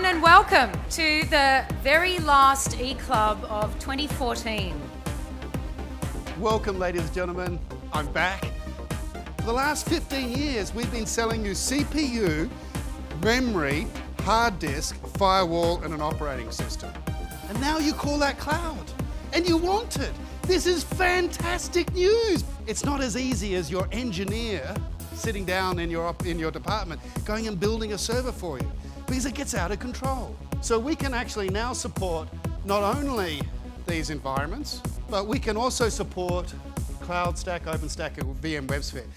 and welcome to the very last eClub of 2014. Welcome, ladies and gentlemen. I'm back. For the last 15 years, we've been selling you CPU, memory, hard disk, firewall, and an operating system. And now you call that cloud. And you want it. This is fantastic news. It's not as easy as your engineer sitting down in your department going and building a server for you, because it gets out of control. So we can actually now support not only these environments, but we can also support CloudStack, OpenStack, and VM WebSphere.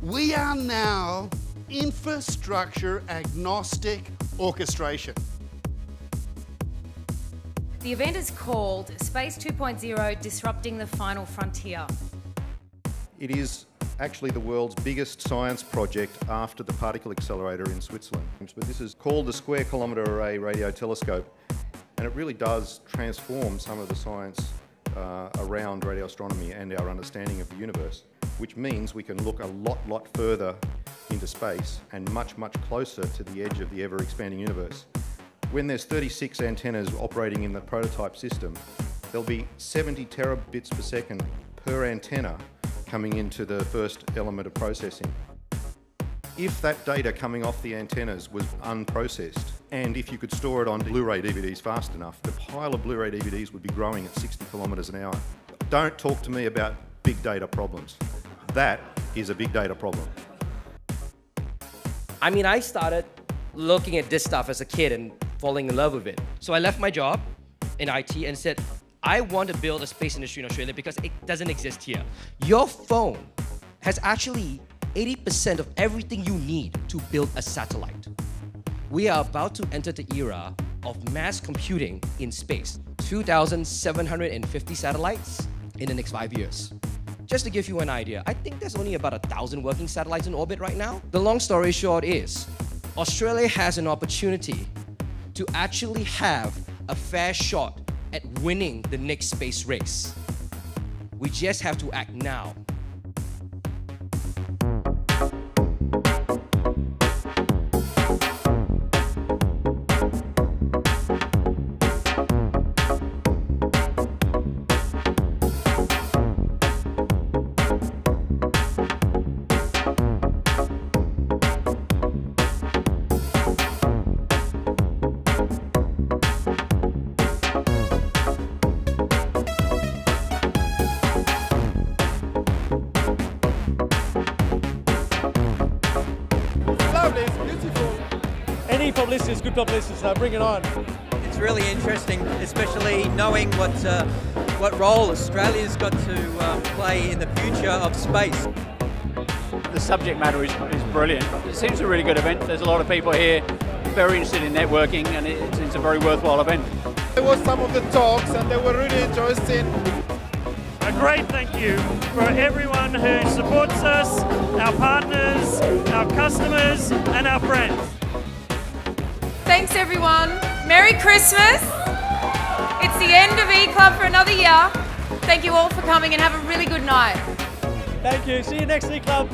We are now infrastructure agnostic orchestration. The event is called Space 2.0 Disrupting the Final Frontier. It is actually the world's biggest science project after the particle accelerator in Switzerland. But this is called the Square Kilometre Array Radio Telescope, and it really does transform some of the science around radio astronomy and our understanding of the universe, which means we can look a lot further into space and much closer to the edge of the ever-expanding universe. When there's 36 antennas operating in the prototype system, there'll be 70 terabits per second per antenna coming into the first element of processing. If that data coming off the antennas was unprocessed, and if you could store it on Blu-ray DVDs fast enough, the pile of Blu-ray DVDs would be growing at 60 kilometres an hour. Don't talk to me about big data problems. That is a big data problem. I mean, I started looking at this stuff as a kid and falling in love with it. So I left my job in IT and said, I want to build a space industry in Australia because it doesn't exist here. Your phone has actually 80% of everything you need to build a satellite. We are about to enter the era of mass computing in space. 2,750 satellites in the next 5 years. Just to give you an idea, I think there's only about 1,000 working satellites in orbit right now. The long story short is, Australia has an opportunity to actually have a fair shot at winning the next space race. We just have to act now. It's beautiful. Any publicity is good publicity, so bring it on. It's really interesting, especially knowing what role Australia's got to play in the future of space. The subject matter is brilliant. It seems a really good event. There's a lot of people here very interested in networking, and it's a very worthwhile event. There was some of the talks and they were really interesting. A great thank you for everyone who supports us, our partners, our customers, and our friends. Thanks everyone. Merry Christmas. It's the end of eClub for another year. Thank you all for coming and have a really good night. Thank you. See you next eClub.